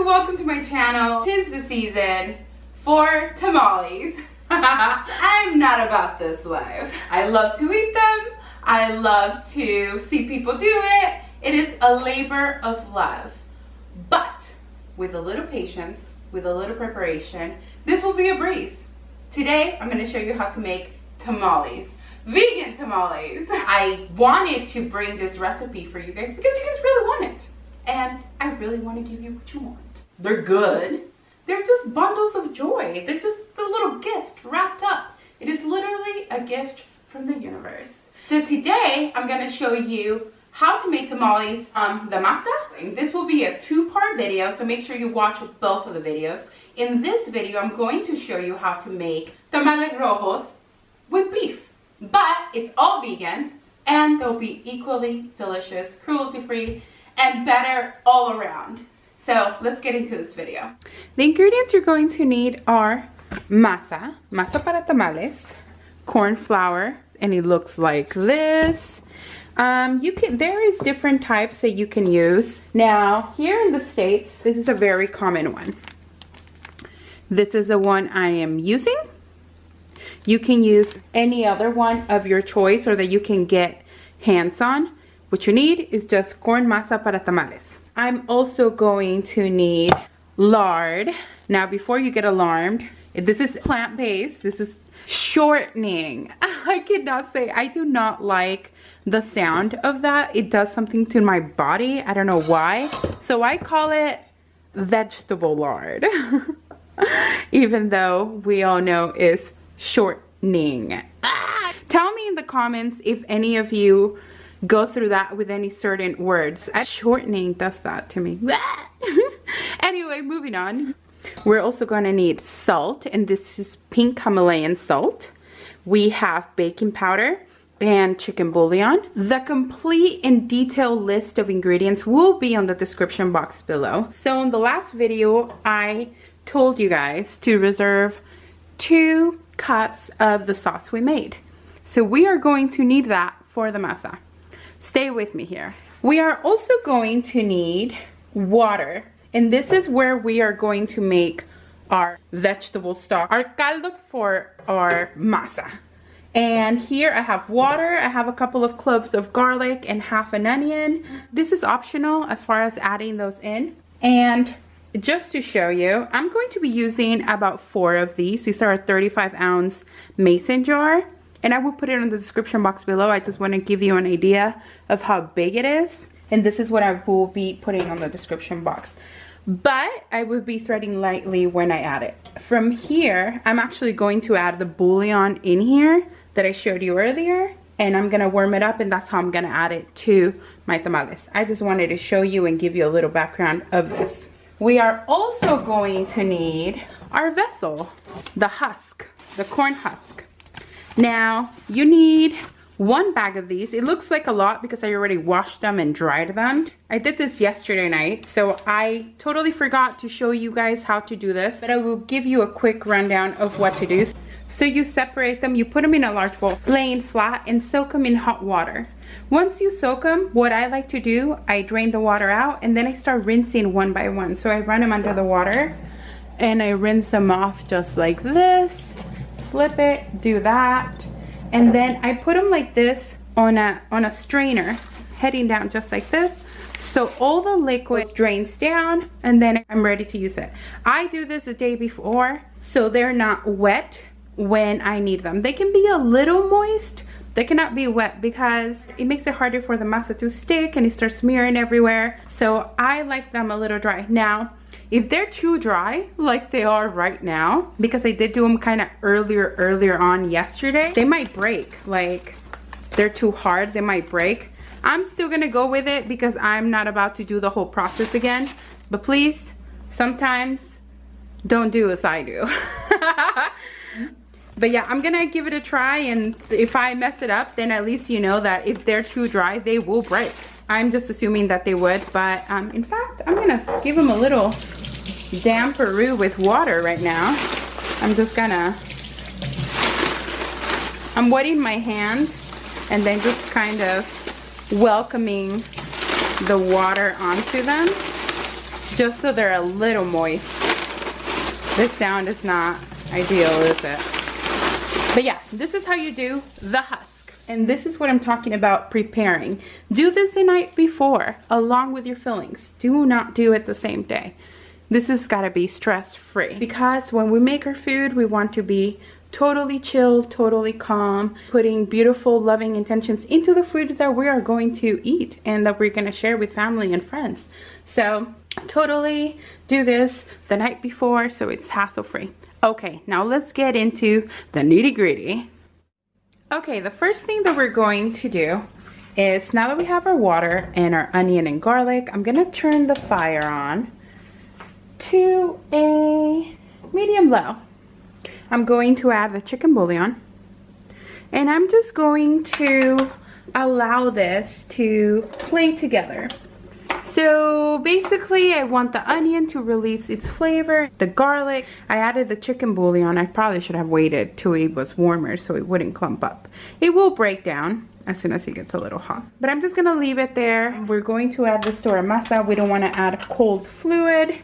welcome to my channel. 'Tis the season for tamales. I'm not about this life. I love to eat them. I love to see people do it. It is a labor of love. But with a little patience, with a little preparation, this will be a breeze. Today, I'm going to show you how to make tamales. Vegan tamales. I wanted to bring this recipe for you guys because you guys really want it. And I really want to give you what you want. They're good. They're just bundles of joy. They're just a little gift wrapped up. It is literally a gift from the universe. So today, I'm going to show you how to make tamales from the masa. This will be a two-part video, so make sure you watch both of the videos. In this video, I'm going to show you how to make Tamales Rojos with beef. But it's all vegan, and they'll be equally delicious, cruelty-free, and better all around. So let's get into this video. The ingredients you're going to need are masa para tamales, corn flour, and it looks like this. There is different types that you can use. Now, here in the States, this is a very common one. This is the one I am using. You can use any other one of your choice or that you can get hands on. What you need is just corn masa para tamales. I'm also going to need lard. Now, before you get alarmed, this is plant-based. This is shortening. I cannot say, I do not like the sound of that. It does something to my body. I don't know why. So I call it vegetable lard. Even though we all know it's shortening. Tell me in the comments if any of you go through that with any certain words. Shortening does that to me. Anyway, moving on. We're also going to need salt, and this is pink Himalayan salt. We have baking powder and chicken bouillon. The complete and detailed list of ingredients will be on the description box below. So in the last video, I told you guys to reserve 2 cups of the sauce we made. So we are going to need that for the masa. Stay with me here. We are also going to need water. And this is where we are going to make our vegetable stock, our caldo for our masa. And here I have water, I have a couple of cloves of garlic and half an onion. This is optional as far as adding those in. And just to show you, I'm going to be using about 4 of these. These are a 35-ounce mason jar. And I will put it in the description box below. I just want to give you an idea of how big it is. And this is what I will be putting on the description box. But I will be threading lightly when I add it. From here, I'm actually going to add the bouillon in here that I showed you earlier. And I'm going to warm it up, and that's how I'm going to add it to my tamales. I just wanted to show you and give you a little background of this. We are also going to need our vessel, the husk, the corn husk. Now, you need 1 bag of these. It looks like a lot because I already washed them and dried them. I did this yesterday night, so I totally forgot to show you guys how to do this, but I will give you a quick rundown of what to do. So you separate them, you put them in a large bowl, laying flat, and soak them in hot water. Once you soak them, what I like to do, I drain the water out, and then I start rinsing one by one. So I run them under the water, and I rinse them off just like this. Flip it, do that, and then I put them like this on a strainer, heading down just like this, so all the liquid drains down, and then I'm ready to use it. I do this the day before, so they're not wet when I need them. They can be a little moist. They cannot be wet because it makes it harder for the masa to stick and it starts smearing everywhere. So I like them a little dry. Now, if they're too dry, like they are right now, because I did do them kind of earlier on yesterday, they might break. Like, they're too hard, they might break. I'm still gonna go with it because I'm not about to do the whole process again. But please, sometimes, don't do as I do. But yeah, I'm gonna give it a try, and if I mess it up, then at least you know that if they're too dry, they will break. I'm just assuming that they would, but in fact, I'm gonna give them a little damperoo with water right now. I'm wetting my hands and then just kind of welcoming the water onto them. just so they're a little moist. This sound is not ideal, is it? But yeah, this is how you do the husk. And this is what I'm talking about preparing. Do this the night before, along with your fillings. Do not do it the same day. This has got to be stress-free. Because when we make our food, we want to be totally chill, totally calm, putting beautiful, loving intentions into the food that we are going to eat and that we're going to share with family and friends. So totally do this the night before so it's hassle-free. Okay, now let's get into the nitty-gritty. Okay, the first thing that we're going to do is, now that we have our water and our onion and garlic, I'm going to turn the fire on to a medium low. I'm going to add the chicken bouillon, and I'm just going to allow this to play together. So basically I want the onion to release its flavor, the garlic. I added the chicken bouillon. I probably should have waited till it was warmer so it wouldn't clump up. It will break down as soon as it gets a little hot. But I'm just gonna leave it there. We're going to add this to our masa. We don't wanna add cold fluid.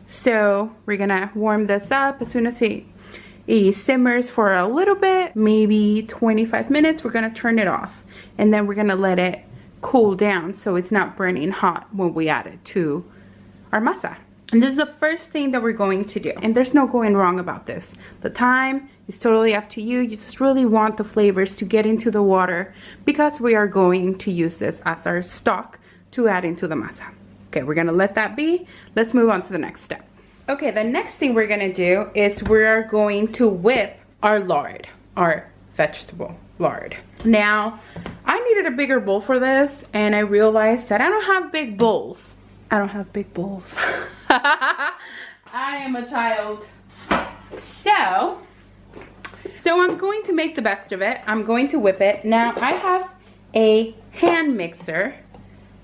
So we're gonna warm this up. As soon as it simmers for a little bit, maybe 25 minutes, we're gonna turn it off. And then we're gonna let it cool down so it's not burning hot when we add it to our masa. And this is the first thing that we're going to do. And there's no going wrong about this. The time is totally up to you. You just really want the flavors to get into the water because we are going to use this as our stock to add into the masa. Okay, we're gonna let that be. Let's move on to the next step. Okay, the next thing we're gonna do is we're going to whip our lard, our vegetable lard. Now, I needed a bigger bowl for this, and I realized that I don't have big bowls. I don't have big bowls. I am a child. So I'm going to make the best of it. I'm going to whip it. Now, I have a hand mixer.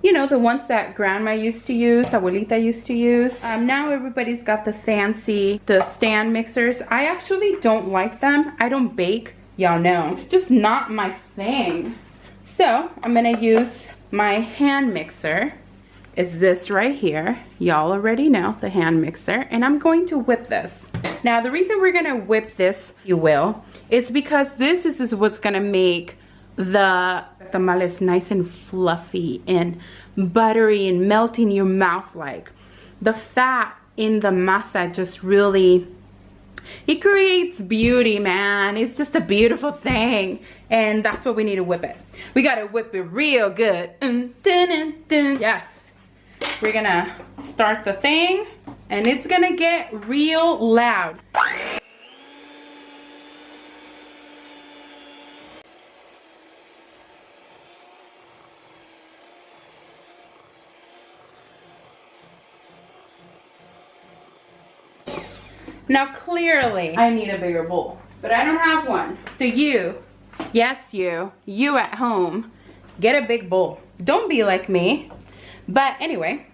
You know, the ones that grandma used to use, abuelita used to use. Now everybody's got the fancy, the stand mixers. I actually don't like them. I don't bake, y'all know. It's just not my thing. So I'm gonna use my hand mixer. It's this right here. Y'all already know the hand mixer. And I'm going to whip this. Now the reason we're gonna whip this, if you will, is because this is what's gonna make the tamales nice and fluffy and buttery and melt in your mouth. Like the fat in the masa just really, it creates beauty, man. It's just a beautiful thing, and that's what we need to whip it. We gotta whip it real good. Yes, we're gonna start the thing and it's gonna get real loud. Now clearly I need a bigger bowl, but I don't have one. So you, yes you at home, get a big bowl. Don't be like me. But anyway,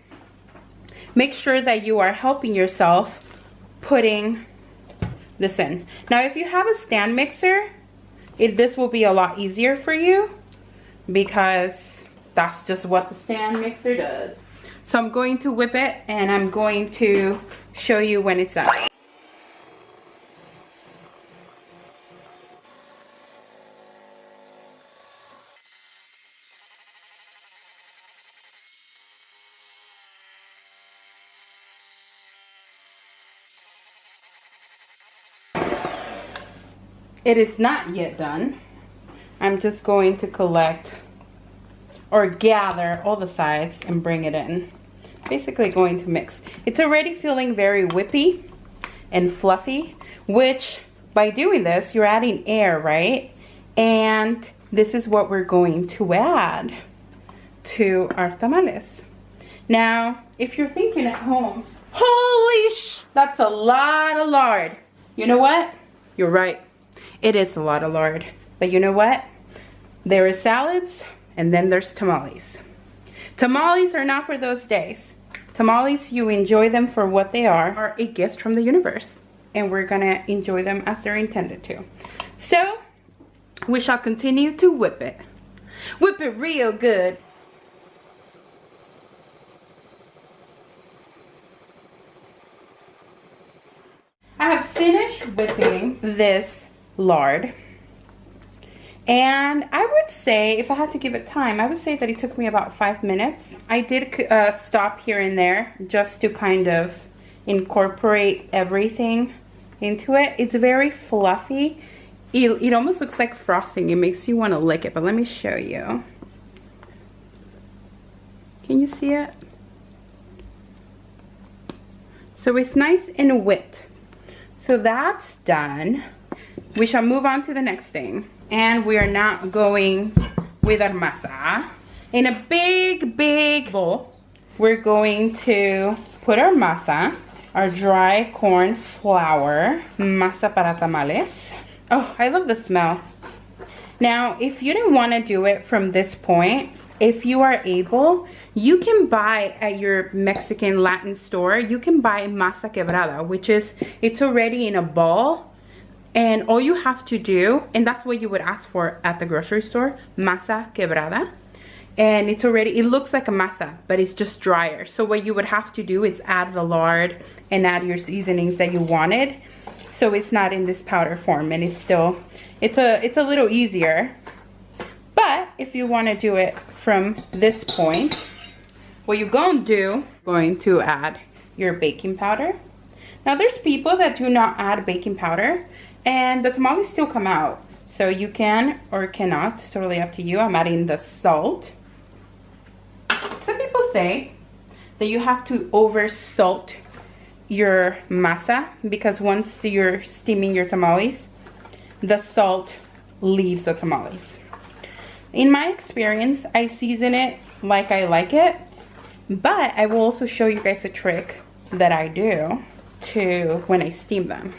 make sure that you are helping yourself putting this in. Now if you have a stand mixer, this will be a lot easier for you because that's just what the stand mixer does. So I'm going to whip it and I'm going to show you when it's done. It is not yet done. I'm just going to collect or gather all the sides and bring it in. Basically going to mix. It's already feeling very whippy and fluffy, which by doing this, you're adding air, right? And this is what we're going to add to our tamales. Now, if you're thinking at home, holy that's a lot of lard. You know what? You're right. It is a lot of lard. But you know what? There is salads and then there's tamales. Tamales are not for those days. Tamales, you enjoy them for what they are a gift from the universe. And we're gonna enjoy them as they're intended to. So, we shall continue to whip it. Whip it real good. finished whipping this lard. And I would say, if I had to give it time, I would say that it took me about 5 minutes. I did stop here and there just to kind of incorporate everything into it. It's very fluffy. It almost looks like frosting. It makes you want to lick it, but let me show you. Can you see it? So it's nice and whipped. So that's done. We shall move on to the next thing. And we are now going with our masa. In a big bowl, we're going to put our masa, our dry corn flour, masa para tamales. Oh, I love the smell. Now, if you didn't want to do it from this point, if you are able, you can buy at your Mexican Latin store, you can buy masa quebrada, which is, it's already in a ball. And all you have to do, and that's what you would ask for at the grocery store, masa quebrada. And it's already, it looks like a masa, but it's just drier. So what you would have to do is add the lard and add your seasonings that you wanted. So it's not in this powder form, and it's still, it's a little easier. But if you want to do it from this point, what you're going to do, going to add your baking powder. Now there's people that do not add baking powder, and the tamales still come out. So you can or cannot, it's totally up to you. I'm adding the salt. Some people say that you have to over salt your masa, because once you're steaming your tamales, the salt leaves the tamales. In my experience, I season it like I like it, but I will also show you guys a trick that I do to when I steam them.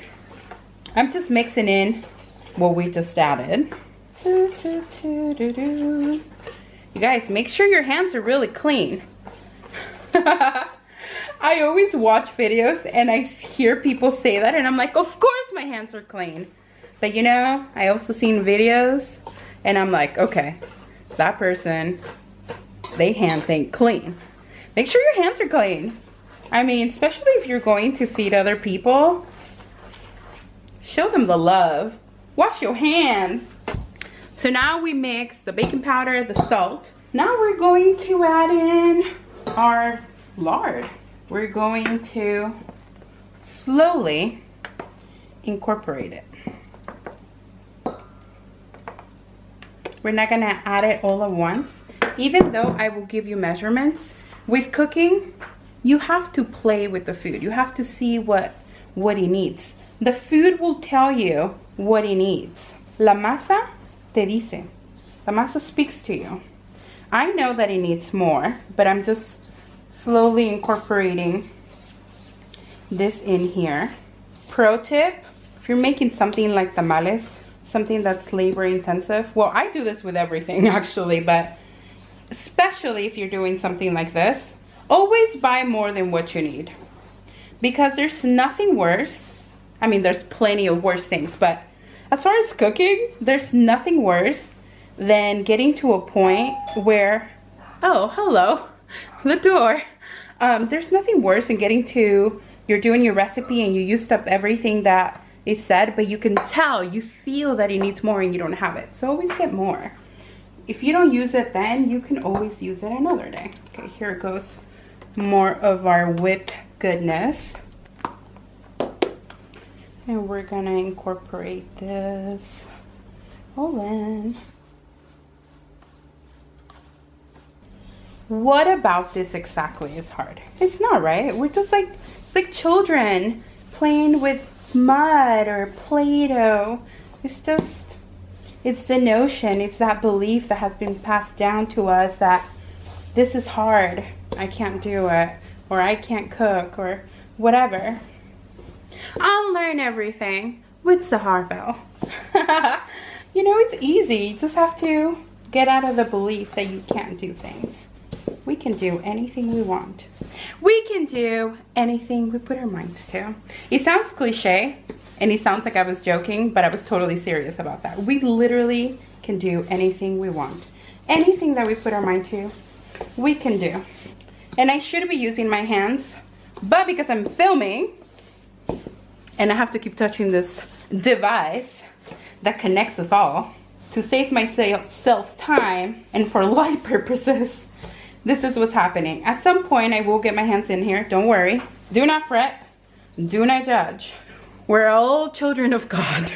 I'm just mixing in what we just added. You guys, make sure your hands are really clean. I always watch videos and I hear people say that, and I'm like, of course my hands are clean. But you know, I also seen videos and I'm like, okay, that person, they hands ain't clean. Make sure your hands are clean. I mean, especially if you're going to feed other people, show them the love. Wash your hands. So now we mix the baking powder, the salt. Now we're going to add in our lard. We're going to slowly incorporate it. We're not gonna add it all at once, even though I will give you measurements. With cooking, you have to play with the food. You have to see what it needs. The food will tell you what it needs. La masa te dice. La masa speaks to you. I know that it needs more, but I'm just slowly incorporating this in here. Pro tip, if you're making something like tamales, something that's labor intensive, well, I do this with everything actually, but especially if you're doing something like this, always buy more than what you need. Because there's nothing worse. I mean, there's plenty of worse things, but as far as cooking, there's nothing worse than getting to a point where, oh, hello, the door. There's nothing worse than getting to, you're doing your recipe and you used up everything that is said, but you can tell, you feel that it needs more and you don't have it. So always get more. If you don't use it then, you can always use it another day. Okay, here goes more of our whipped goodness. And we're gonna incorporate this all in. What about this exactly is hard? It's not, right? We're just like, it's like children playing with mud or Play-Doh. It's just, it's the notion, it's that belief that has been passed down to us that this is hard, I can't do it, or I can't cook, or whatever. I'll learn everything with SaharBelle. You know, it's easy. You just have to get out of the belief that you can't do things. We can do anything we want. We can do anything we put our minds to. It sounds cliche, and it sounds like I was joking, but I was totally serious about that. We literally can do anything we want. Anything that we put our mind to, we can do. And I should be using my hands, but because I'm filming, and I have to keep touching this device that connects us all. To save myself time and for light purposes, this is what's happening. At some point I will get my hands in here, don't worry. Do not fret, do not judge. We're all children of God.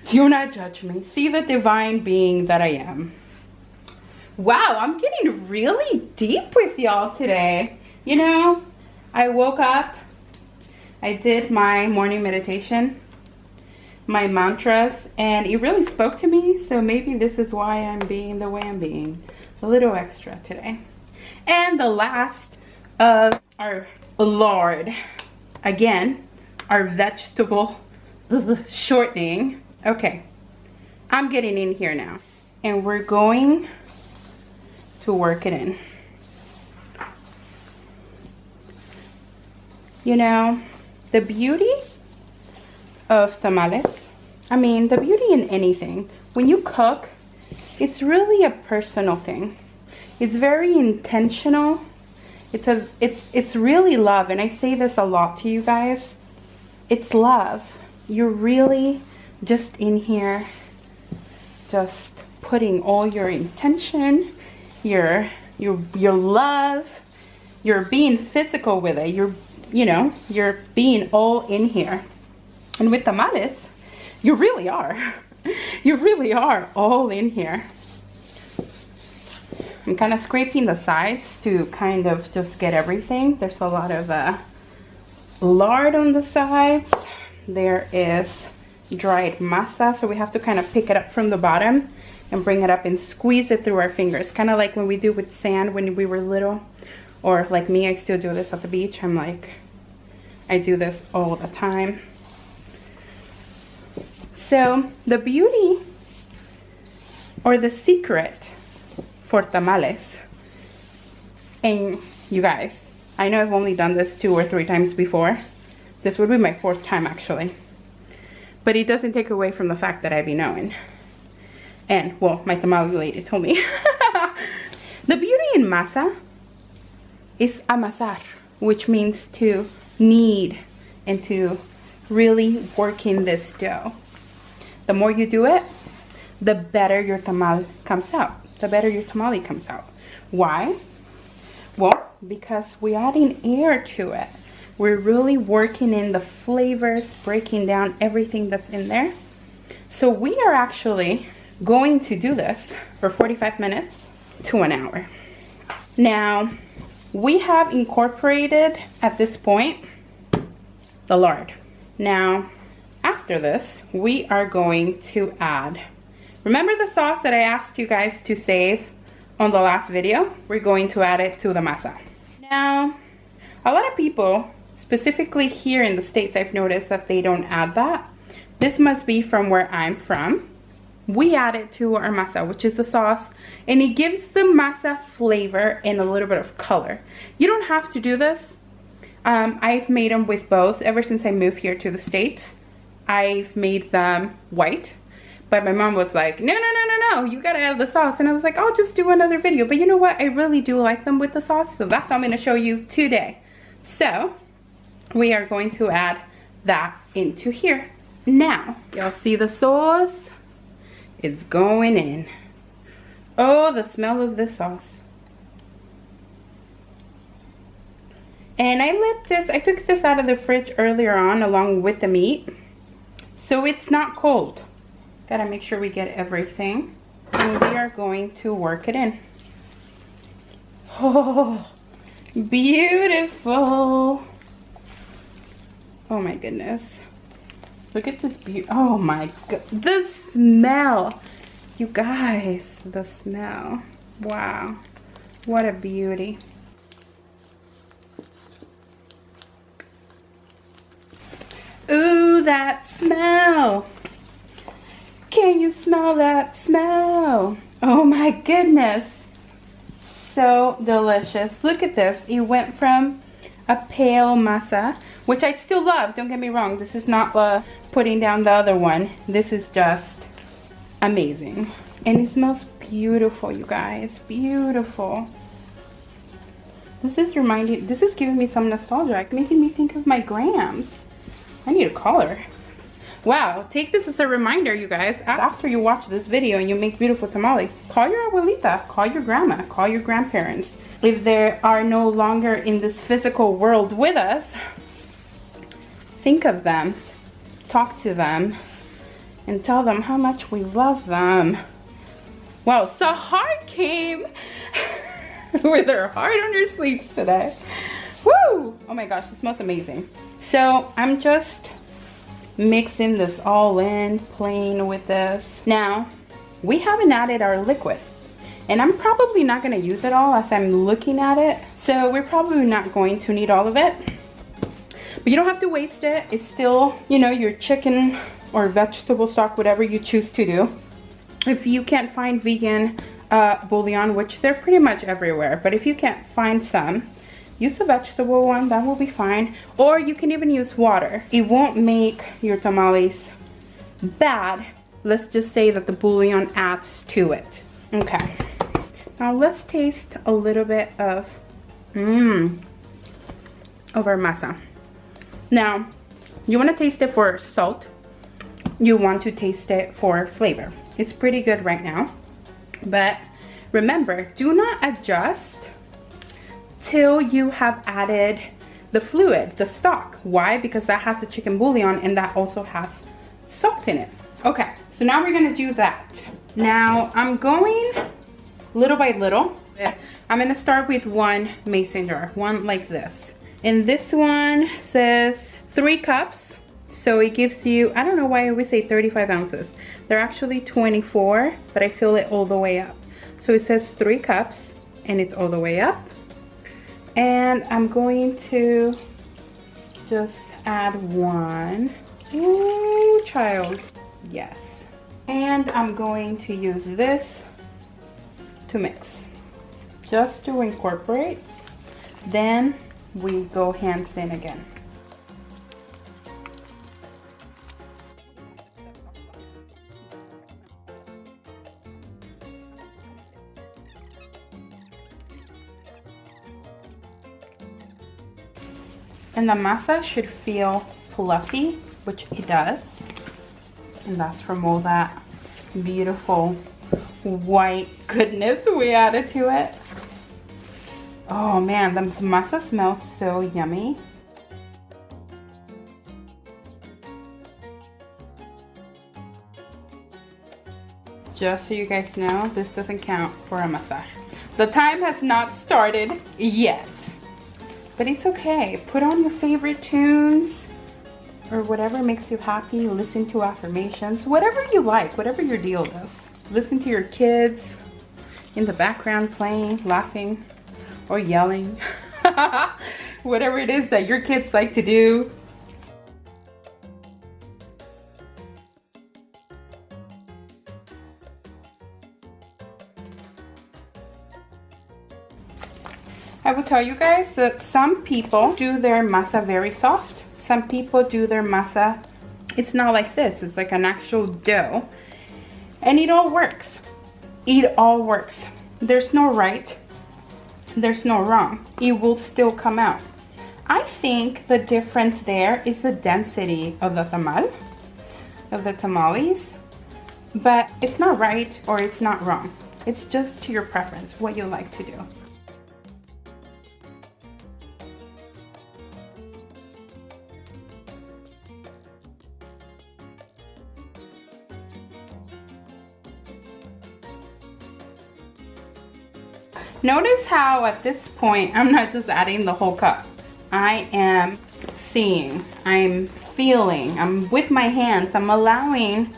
Do not judge me. See the divine being that I am. Wow, I'm getting really deep with y'all today. You know, I woke up, I did my morning meditation, my mantras, and it really spoke to me. So maybe this is why I'm being the way I'm being. A little extra today. And the last of our lard. Again, our vegetable shortening. Okay, I'm getting in here now. And we're going to work it in. You know, the beauty of tamales, I mean, the beauty in anything, when you cook, it's really a personal thing. It's very intentional. It's really love, and I say this a lot to you guys. It's love. You're really just in here, just putting all your intention, your love. You're being physical with it. You're being all in here. And with tamales, you really are. You really are all in here. I'm kind of scraping the sides to kind of just get everything. There's a lot of lard on the sides. There is dried masa, so we have to kind of pick it up from the bottom and bring it up and squeeze it through our fingers. Kind of like when we do with sand when we were little. Or like me, I still do this at the beach. I do this all the time. So the beauty or the secret for tamales, and you guys, I know I've only done this 2 or 3 times before. This would be my 4th time actually. But it doesn't take away from the fact that I be knowing. And, well, my tamale lady told me. The beauty in masa is amasar, which means to knead and to really work in this dough. The more you do it, the better your tamal comes out. The better your tamale comes out. Why? Well, because we're adding air to it. We're really working in the flavors, breaking down everything that's in there. So we are actually going to do this for 45 minutes to an hour. Now, we have incorporated at this point the lard. Now, after this, we are going to add, remember the sauce that I asked you guys to save on the last video? We're going to add it to the masa. Now, a lot of people, specifically here in the States, I've noticed that they don't add that. This must be from where I'm from. We add it to our masa, which is the sauce, and it gives the masa flavor and a little bit of color. You don't have to do this. I've made them with both ever since I moved here to the States. I've made them white, but my mom was like, no, you gotta add the sauce. And I was like, I'll just do another video. But you know what? I really do like them with the sauce, so that's what I'm gonna show you today. So we are going to add that into here. Now, y'all see the sauce? It's going in. Oh, the smell of this sauce. And I took this out of the fridge earlier on along with the meat. So it's not cold. Gotta make sure we get everything. And we are going to work it in. Oh, beautiful. Oh my goodness. Look at this beauty. Oh my god. The smell. You guys, the smell. Wow. What a beauty. Ooh, that smell. Can you smell that smell? Oh my goodness. So delicious. Look at this. It went from a pale masa, which I still love, don't get me wrong. This is not putting down the other one. This is just amazing. And it smells beautiful, you guys. Beautiful. This is giving me some nostalgia, like making me think of my grams. I need a collar. Wow, take this as a reminder, you guys. After you watch this video and you make beautiful tamales, call your abuelita, call your grandma, call your grandparents. If they are no longer in this physical world with us, think of them, talk to them, and tell them how much we love them. Wow, Sahar came with her heart on her sleeves today. Woo! Oh my gosh, it smells amazing. So I'm just mixing this all in, playing with this. Now, we haven't added our liquid, and I'm probably not gonna use it all as I'm looking at it. So we're probably not going to need all of it, but you don't have to waste it. It's still, you know, your chicken or vegetable stock, whatever you choose to do. If you can't find vegan bouillon, which they're pretty much everywhere, but if you can't find some, use a vegetable one, that will be fine. Or you can even use water. It won't make your tamales bad. Let's just say that the bouillon adds to it. Okay, now let's taste a little bit of our masa. Now, you want to taste it for salt. You want to taste it for flavor. It's pretty good right now. But remember, do not adjust till you have added the fluid, the stock. Why? Because that has a chicken bouillon and that also has salt in it. Okay, so now we're gonna do that. Now I'm going little by little. I'm gonna start with one mason jar, one like this. And this one says 3 cups. So it gives you, I don't know why I always say 35 ounces. They're actually 24, but I fill it all the way up. So it says 3 cups and it's all the way up. And I'm going to just add 1. Ooh, child. Yes. And I'm going to use this to mix, just to incorporate. Then we go hands in again. And the masa should feel fluffy, which it does. And that's from all that beautiful white goodness we added to it. Oh man, the masa smells so yummy. Just so you guys know, this doesn't count for a massage. The time has not started yet. But it's okay. Put on your favorite tunes or whatever makes you happy. Listen to affirmations, whatever you like, whatever your deal is. Listen to your kids in the background playing, laughing, or yelling. Whatever it is that your kids like to do. I will tell you guys that some people do their masa very soft. Some people do their masa, it's not like this, it's like an actual dough. And it all works. It all works. There's no right, there's no wrong. It will still come out. I think the difference there is the density of the tamal, of the tamales. But it's not right or it's not wrong. It's just to your preference, what you like to do. Notice how at this point, I'm not just adding the whole cup. I am seeing, I'm feeling, I'm with my hands, I'm allowing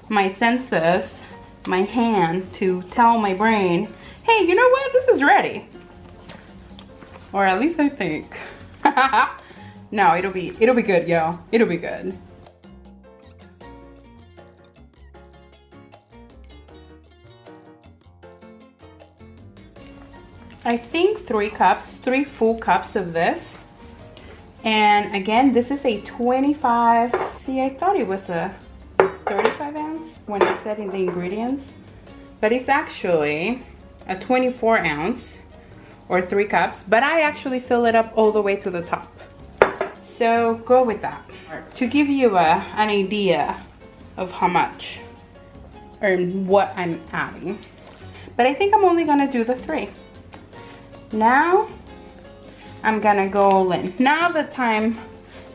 my senses, my hand to tell my brain, hey, you know what, this is ready. Or at least I think. No, it'll be good, yo. It'll be good. I think 3 cups, 3 full cups of this. And again, this is a 25, see, I thought it was a 35 ounce when I said in the ingredients, but it's actually a 24 ounce or 3 cups, but I actually fill it up all the way to the top. So go with that. To give you an idea of how much or what I'm adding. But I think I'm only gonna do the 3. Now I'm gonna go all in. Now that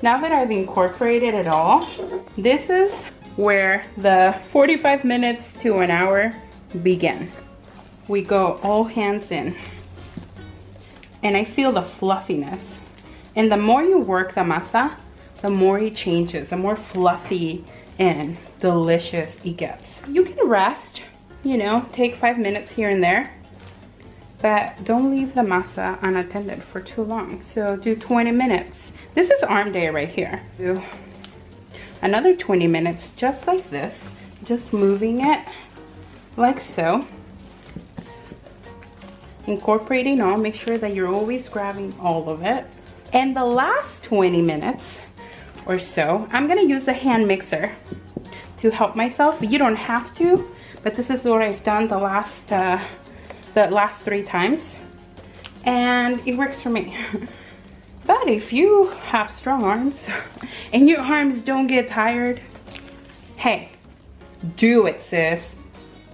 I've incorporated it all, this is where the 45 minutes to an hour begin. We go all hands in. And I feel the fluffiness. And the more you work the masa, the more it changes, the more fluffy and delicious it gets. You can rest, you know, take 5 minutes here and there, but don't leave the masa unattended for too long. So do 20 minutes. This is arm day right here. Do another 20 minutes just like this, just moving it like so. Incorporating all, make sure that you're always grabbing all of it. And the last 20 minutes or so, I'm gonna use the hand mixer to help myself. You don't have to, but this is what I've done the last 3 times, and it works for me. But if you have strong arms and your arms don't get tired, hey, do it, sis,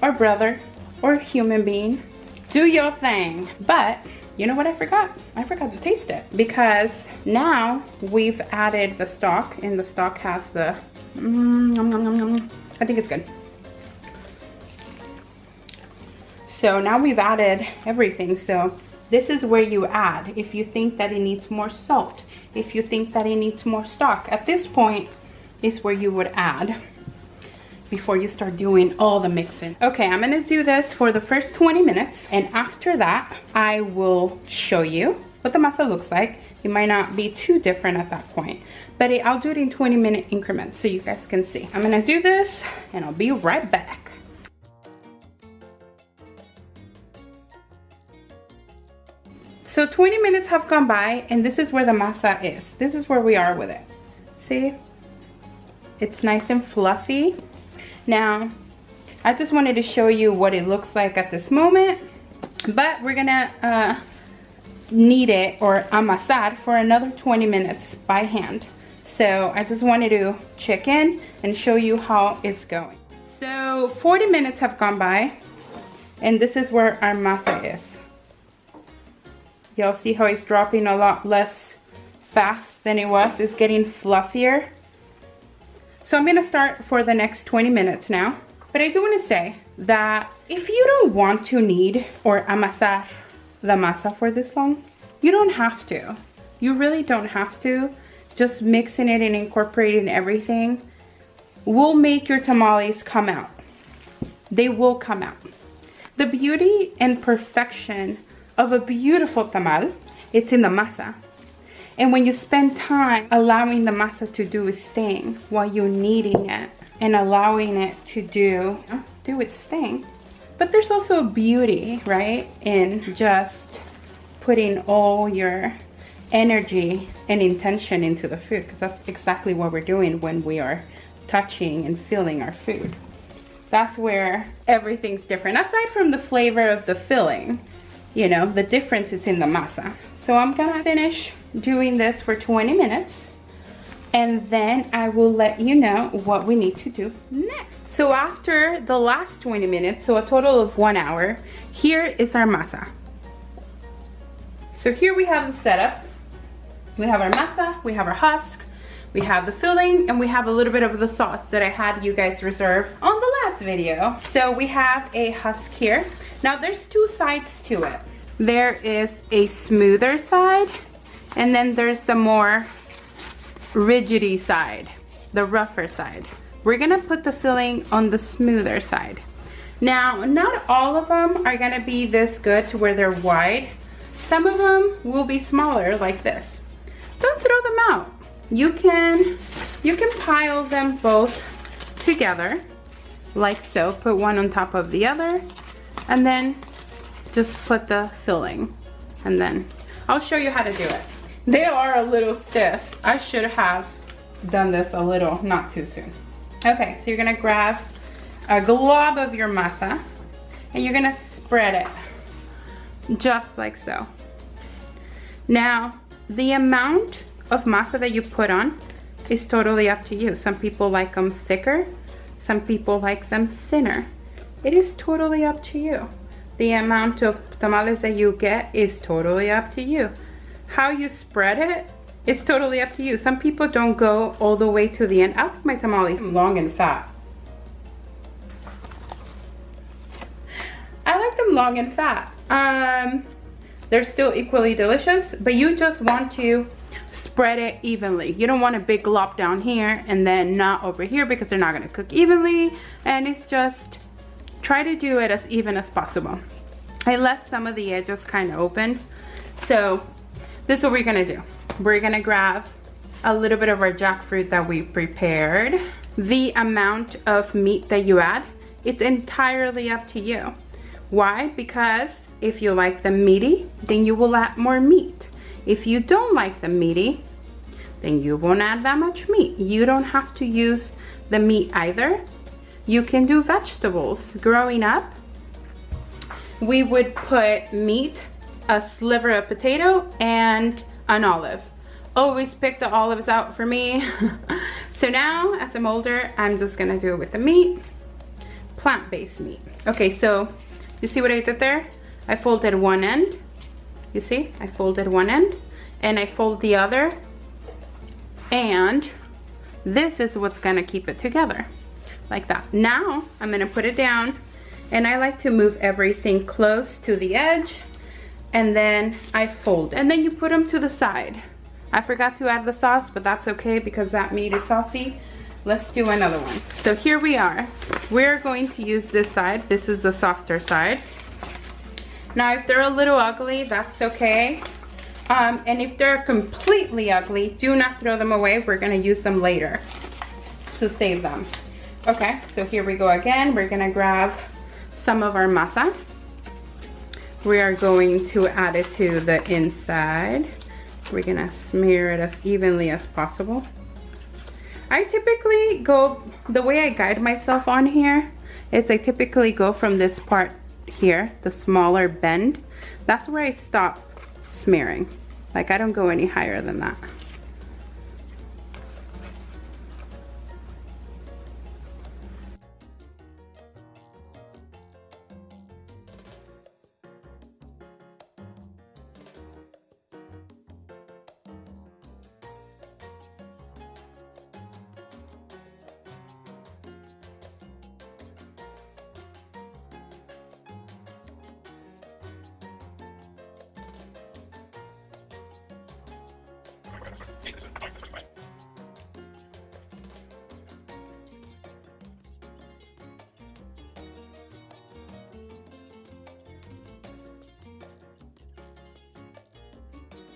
or brother, or human being. Do your thing. But you know what I forgot? I forgot to taste it, because now we've added the stock, and the stock has the I think it's good. So now we've added everything. So this is where you add if you think that it needs more salt, if you think that it needs more stock. At this point is where you would add before you start doing all the mixing. Okay, I'm gonna do this for the first 20 minutes, and after that I will show you what the masa looks like. It might not be too different at that point, but I'll do it in 20-minute increments so you guys can see. I'm gonna do this and I'll be right back. So 20 minutes have gone by, and this is where the masa is. This is where we are with it. See? It's nice and fluffy. Now, I just wanted to show you what it looks like at this moment, but we're gonna knead it or amasar for another 20 minutes by hand. So I just wanted to check in and show you how it's going. So 40 minutes have gone by, and this is where our masa is. Y'all see how it's dropping a lot less fast than it was? It's getting fluffier. So I'm gonna start for the next 20 minutes now. But I do wanna say that if you don't want to knead or amasar the masa for this long, you don't have to. You really don't have to. Just mixing it and incorporating everything will make your tamales come out. They will come out. The beauty and perfection of a beautiful tamal, it's in the masa. And when you spend time allowing the masa to do its thing while you're kneading it and allowing it to do its thing. But there's also a beauty, right, in just putting all your energy and intention into the food, because that's exactly what we're doing when we are touching and feeling our food. That's where everything's different. Aside from the flavor of the filling, you know, the difference is in the masa. So I'm gonna finish doing this for 20 minutes, and then I will let you know what we need to do next. So after the last 20 minutes, so a total of 1 hour, here is our masa. So here we have the setup. We have our masa, we have our husk, we have the filling, and we have a little bit of the sauce that I had you guys reserve on the last video. So we have a husk here. Now there's 2 sides to it. There is a smoother side, and then there's the more rigidy side, the rougher side. We're gonna put the filling on the smoother side. Now, not all of them are gonna be this good to where they're wide. Some of them will be smaller like this. Don't throw them out. You can pile them both together like so. Put one on top of the other, and then just put the filling, and then I'll show you how to do it. They are a little stiff. I should have done this a little, not too soon. Okay, so you're gonna grab a glob of your masa, and you're gonna spread it just like so. Now, the amount of masa that you put on is totally up to you. Some people like them thicker, some people like them thinner. It is totally up to you. The amount of tamales that you get is totally up to you. How you spread it is totally up to you. Some people don't go all the way to the end. I like my tamales long and fat. I like them long and fat. They're still equally delicious, but you just want to spread it evenly. You don't want a big glop down here and then not over here, because they're not gonna cook evenly. And it's just, try to do it as even as possible. I left some of the edges kind of open. So this is what we're gonna do. We're gonna grab a little bit of our jackfruit that we prepared. The amount of meat that you add, it's entirely up to you. Why? Because if you like them meaty, then you will add more meat. If you don't like them meaty, then you won't add that much meat. You don't have to use the meat either. You can do vegetables. Growing up, we would put meat, a sliver of potato, and an olive. Always pick the olives out for me. So now, as I'm older, I'm just gonna do it with the meat, plant-based meat. Okay, so you see what I did there? I folded one end. You see, I folded one end and I fold the other, and this is what's gonna keep it together, like that. Now I'm gonna put it down, and I like to move everything close to the edge, and then I fold, and then you put them to the side. I forgot to add the sauce, but that's okay because that meat is saucy. Let's do another one. So here we are. We're going to use this side. This is the softer side. Now, if they're a little ugly, that's okay. And if they're completely ugly, do not throw them away. We're gonna use them later to save them. Okay, so here we go again. We're gonna grab some of our masa. We are going to add it to the inside. We're gonna smear it as evenly as possible. I typically go, the way I guide myself on here is I typically go from this part here, the smaller bend. That's where I stop smearing. Like, I don't go any higher than that.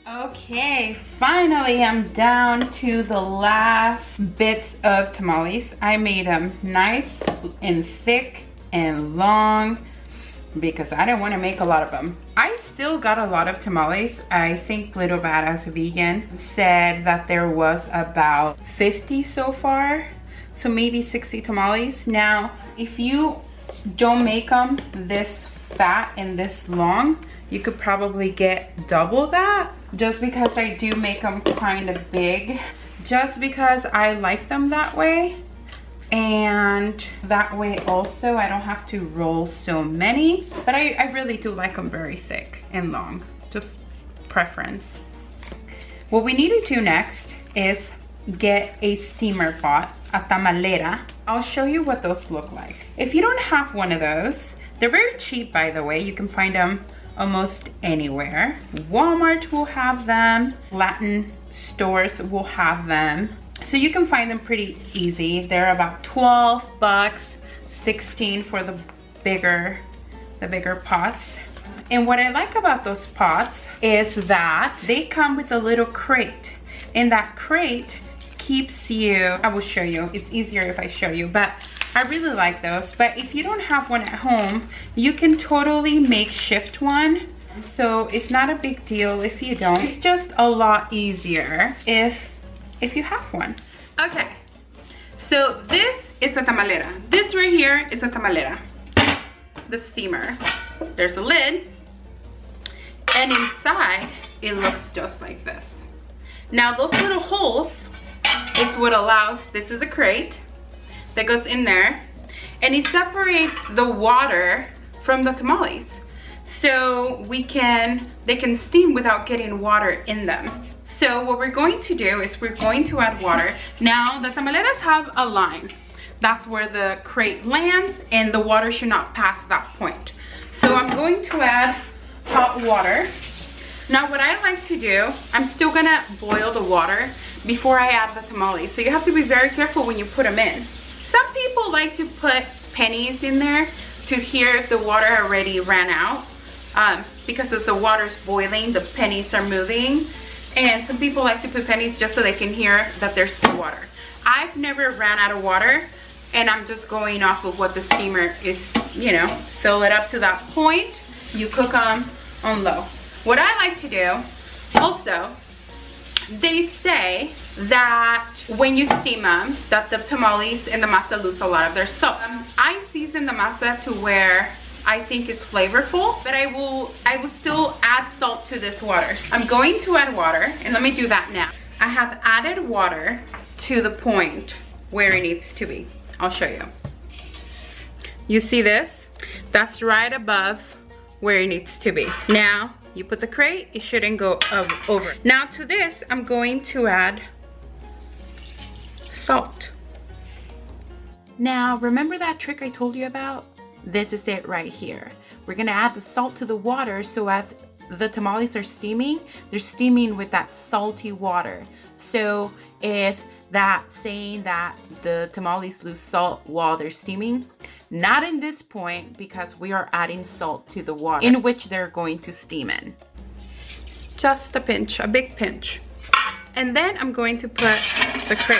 Okay, finally I'm down to the last bits of tamales. I made them nice and thick and long because I didn't want to make a lot of them. I still got a lot of tamales. I think Little Badass Vegan said that there was about 50 so far, so maybe 60 tamales. Now, if you don't make them this fat and this long, you could probably get double that. Just because I do make them kind of big, just because I like them that way, and that way also I don't have to roll so many. But I really do like them very thick and long, just preference. What we need to do next is get a steamer pot, a tamalera. I'll show you what those look like. If you don't have one of those, they're very cheap, by the way. You can find them almost anywhere. Walmart will have them, Latin stores will have them. So you can find them pretty easy. They're about 12 bucks, 16 for the bigger pots. And what I like about those pots is that they come with a little crate. And that crate keeps you, I will show you, it's easier if I show you, but I really like those. But if you don't have one at home, you can totally makeshift one. So it's not a big deal if you don't. It's just a lot easier if you have one. Okay, so this is a tamalera. This right here is a tamalera, the steamer. There's a lid, and inside it looks just like this. Now those little holes is what allows, this is a crate that goes in there, and it separates the water from the tamales. So they can steam without getting water in them. So what we're going to do is we're going to add water. Now the tamaleras have a line. That's where the crate lands, and the water should not pass that point. So I'm going to add hot water. Now what I like to do, I'm still gonna boil the water before I add the tamales. So you have to be very careful when you put them in. Some people like to put pennies in there to hear if the water already ran out. Because as the water's boiling, the pennies are moving. And some people like to put pennies just so they can hear that there's still water. I've never ran out of water, and I'm just going off of what the steamer is, you know, fill it up to that point. You cook them on low. What I like to do also, they say that when you steam them, that the tamales and the masa lose a lot of their salt. I season the masa to where I think it's flavorful, but I will still add salt to this water. I'm going to add water, and let me do that now. I have added water to the point where it needs to be. I'll show you. You see this? That's right above where it needs to be. Now, you put the crate, it shouldn't go over. Now to this, I'm going to add salt. Now, remember that trick I told you about? This is it right here. We're gonna add the salt to the water, so as the tamales are steaming, they're steaming with that salty water. So if that saying that the tamales lose salt while they're steaming, not in this point, because we are adding salt to the water in which they're going to steam in. Just a pinch, a big pinch. And then I'm going to put the crate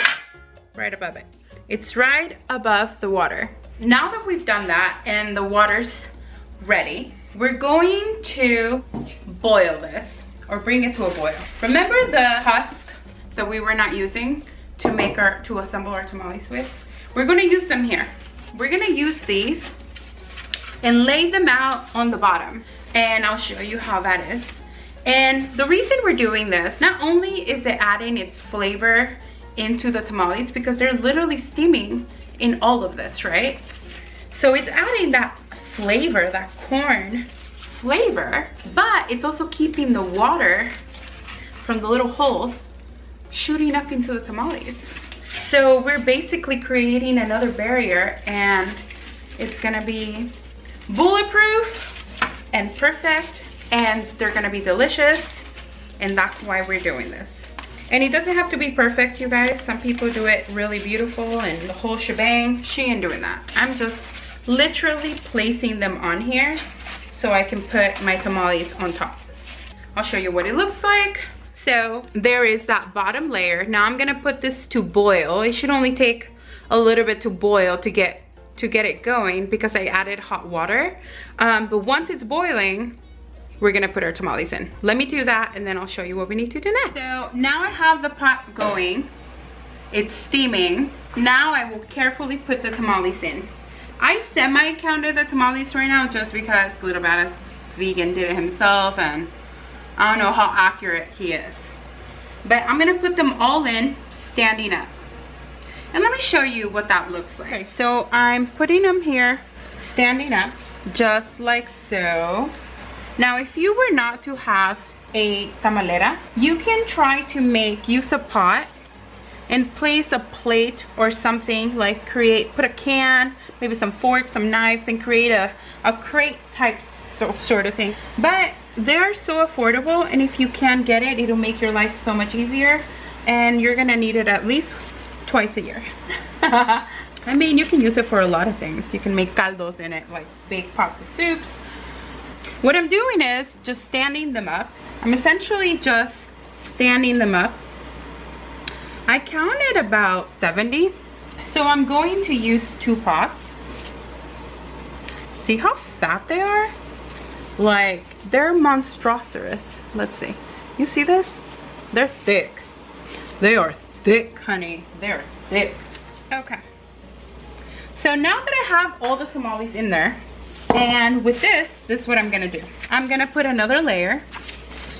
right above it. It's right above the water. Now that we've done that and the water's ready, we're going to boil this, or bring it to a boil. Remember the husk that we were not using to assemble our tamales with? We're gonna use them here. We're gonna use these and lay them out on the bottom, and I'll show you how that is. And the reason we're doing this, not only is it adding its flavor into the tamales, because they're literally steaming in all of this, right? So it's adding that flavor, that corn flavor, but it's also keeping the water from the little holes shooting up into the tamales. So we're basically creating another barrier, and it's gonna be bulletproof and perfect, and they're gonna be delicious, and that's why we're doing this. And it doesn't have to be perfect, you guys. Some people do it really beautiful and the whole shebang. She ain't doing that. I'm just literally placing them on here so I can put my tamales on top. I'll show you what it looks like. So there is that bottom layer. Now I'm gonna put this to boil. It should only take a little bit to boil to get it going, because I added hot water. But once it's boiling, we're gonna put our tamales in. Let me do that, and then I'll show you what we need to do next. So now I have the pot going. It's steaming. Now I will carefully put the tamales in. I semi-counted the tamales right now just because Little Badass Vegan did it himself, and I don't know how accurate he is. But I'm gonna put them all in standing up. And let me show you what that looks like. Okay, so I'm putting them here standing up, just like so. Now, if you were not to have a tamalera, you can try to use a pot and place a plate or something, like put a can, maybe some forks, some knives, and create a crate type sort of thing. But they're so affordable, and if you can get it, it'll make your life so much easier, and you're gonna need it at least twice a year. I mean, you can use it for a lot of things. You can make caldos in it, like big pots of soups. What I'm doing is just standing them up. I'm essentially just standing them up. I counted about 70. So I'm going to use 2 pots. See how fat they are? Like, they're monstrous. Let's see. You see this? They're thick. They are thick, honey. They're thick. Okay. So now that I have all the tamales in there, and with this is what I'm gonna do. I'm gonna put another layer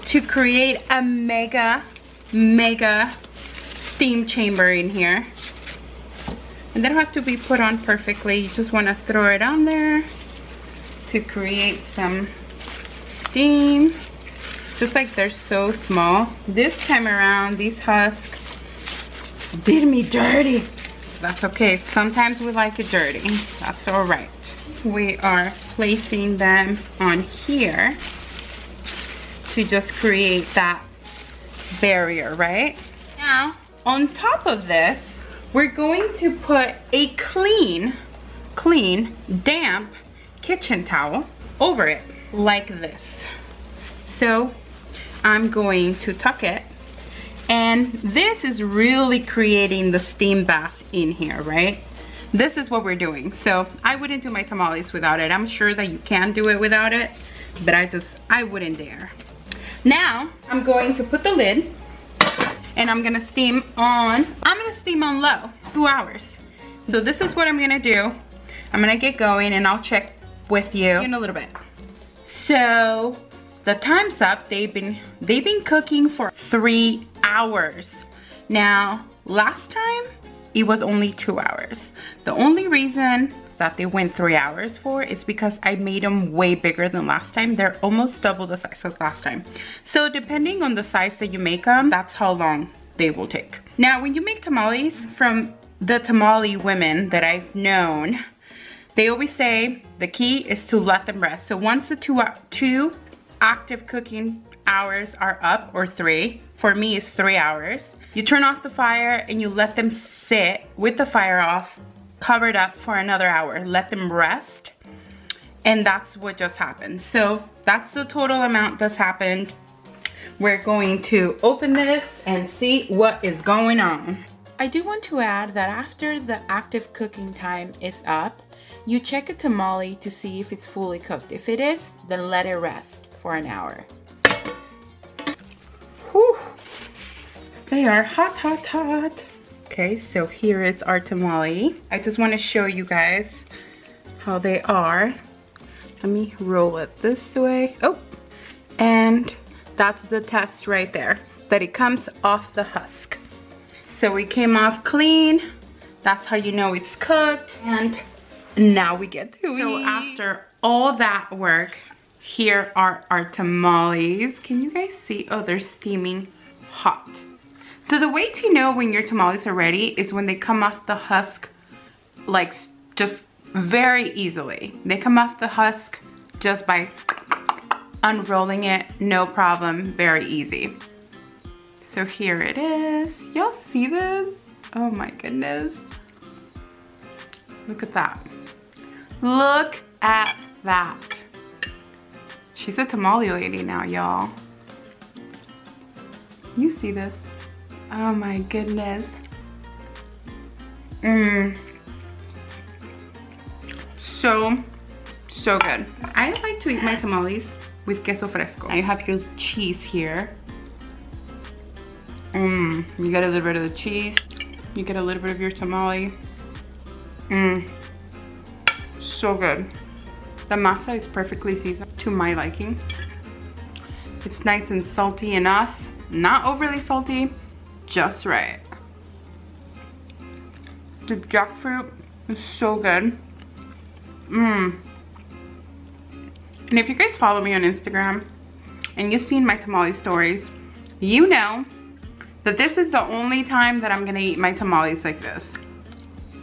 to create a mega mega steam chamber in here. And they don't have to be put on perfectly. You just want to throw it on there to create some steam. It's just like they're so small. This time around, these husks did me dirty. That's okay. Sometimes we like it dirty. That's all right. We are placing them on here to just create that barrier, right? Now, on top of this, we're going to put a clean, damp kitchen towel over it, like this. So, I'm going to tuck it. And this is really creating the steam bath in here, right? This is what we're doing. So I wouldn't do my tamales without it. I'm sure that you can do it without it, but I wouldn't dare. Now I'm going to put the lid and I'm gonna steam on low, 2 hours. So this is what I'm gonna do. I'm gonna get going and I'll check with you in a little bit. So the time's up. They've been cooking for 3 hours. Now, last time it was only 2 hours. The only reason that they went 3 hours for is because I made them way bigger than last time. They're almost double the size as last time. So depending on the size that you make them, that's how long they will take. Now, when you make tamales, from the tamale women that I've known, they always say the key is to let them rest. So once the two active cooking hours are up, or 3, for me it's 3 hours, you turn off the fire and you let them sit with the fire off, covered up for another hour. Let them rest, and that's what just happened. So that's the total amount that's happened. We're going to open this and see what is going on. I do want to add that after the active cooking time is up, you check a tamale to see if it's fully cooked. If it is, then let it rest for an hour. Whew. They are hot, hot, hot. Okay, so here is our tamale. I just want to show you guys how they are. Let me roll it this way. Oh, and that's the test right there, that it comes off the husk. So it came off clean. That's how you know it's cooked. And now we get to eat. So after all that work, here are our tamales. Can you guys see? Oh, they're steaming hot. So the way to know when your tamales are ready is when they come off the husk, like just very easily. They come off the husk just by unrolling it, no problem, very easy. So here it is. Y'all see this? Oh my goodness. Look at that. Look at that. She's a tamale lady now, y'all. You see this? Oh my goodness. So good. I like to eat my tamales with queso fresco. You have your cheese here. You get a little bit of the cheese. You get a little bit of your tamale. So good. The masa is perfectly seasoned to my liking. It's nice and salty enough, not overly salty, just right. The jackfruit is so good. And if you guys follow me on Instagram and you've seen my tamale stories, you know that this is the only time that I'm gonna eat my tamales like this.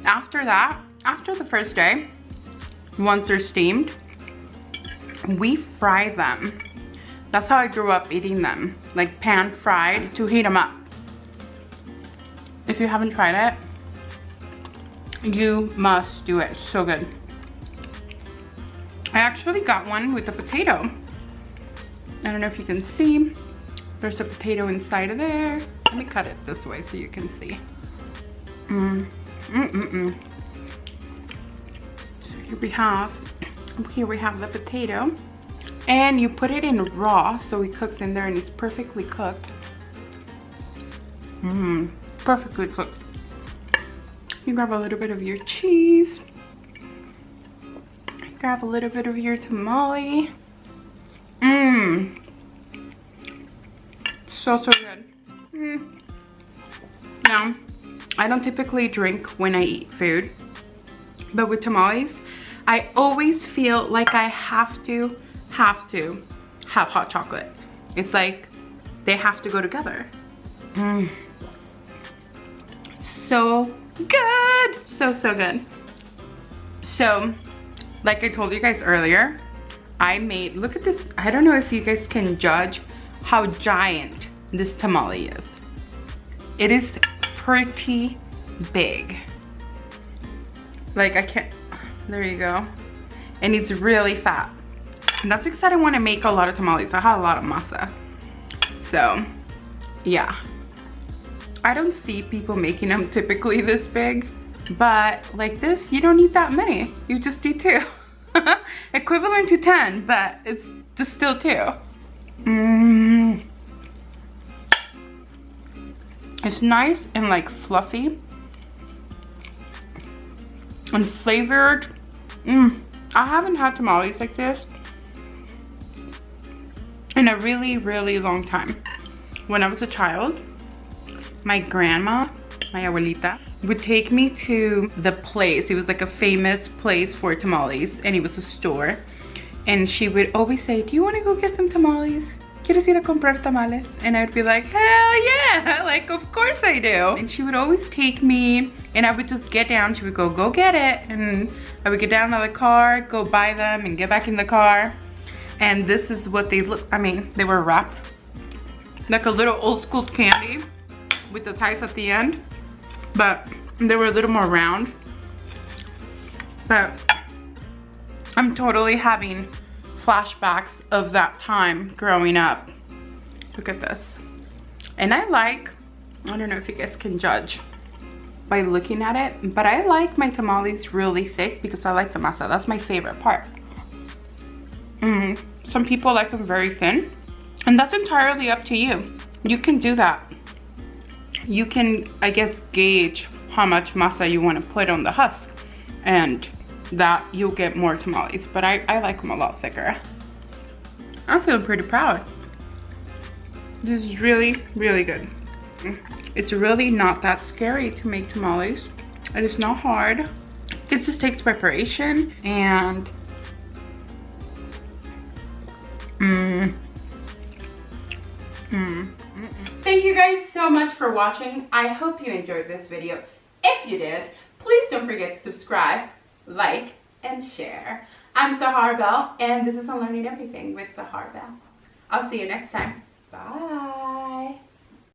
After that, after the first day, once they're steamed, we fry them. That's how I grew up eating them, like pan fried to heat them up. If you haven't tried it, you must do it. So good. I actually got one with a potato. I don't know if you can see. There's a potato inside of there. Let me cut it this way so you can see. So here we have the potato, and you put it in raw so it cooks in there and it's perfectly cooked. Perfectly cooked. You grab a little bit of your cheese. Grab a little bit of your tamale. So good. Now, I don't typically drink when I eat food, but with tamales, I always feel like I have to have hot chocolate. It's like they have to go together. So good, so good. So, like I told you guys earlier, I made, look at this. I don't know if you guys can judge how giant this tamale is. It is pretty big. Like I can't, there you go. And it's really fat. And that's because I didn't want to make a lot of tamales. I had a lot of masa. So, yeah. I don't see people making them typically this big. But like this, you don't need that many. You just need 2. Equivalent to 10, but it's just still 2. It's nice and like fluffy and flavored. I haven't had tamales like this in a really long time. When I was a child, my grandma, my abuelita, would take me to the place. It was like a famous place for tamales, and it was a store. And she would always say, do you want to go get some tamales? ¿Quieres ir a comprar tamales? And I'd be like, hell yeah, like of course I do. And she would always take me, and I would just get down. She would go get it. And I would get down out of the car, go buy them, and get back in the car. And this is what they look, I mean, they were wrapped like a little old school candy with the ties at the end. But they were a little more round. But I'm totally having flashbacks of that time growing up. Look at this. And I don't know if you guys can judge by looking at it, but I like my tamales really thick because I like the masa. That's my favorite part. Some people like them very thin, and that's entirely up to you. You can do that. You can, I guess, gauge how much masa you want to put on the husk, and that you'll get more tamales. But I like them a lot thicker. I'm feeling pretty proud. This is really good. It's really not that scary to make tamales. It is not hard. It just takes preparation and Thank you guys so much for watching. I hope you enjoyed this video. If you did, please don't forget to subscribe, like, and share. I'm SaharBelle, and this is On Learning Everything with SaharBelle. I'll see you next time. Bye.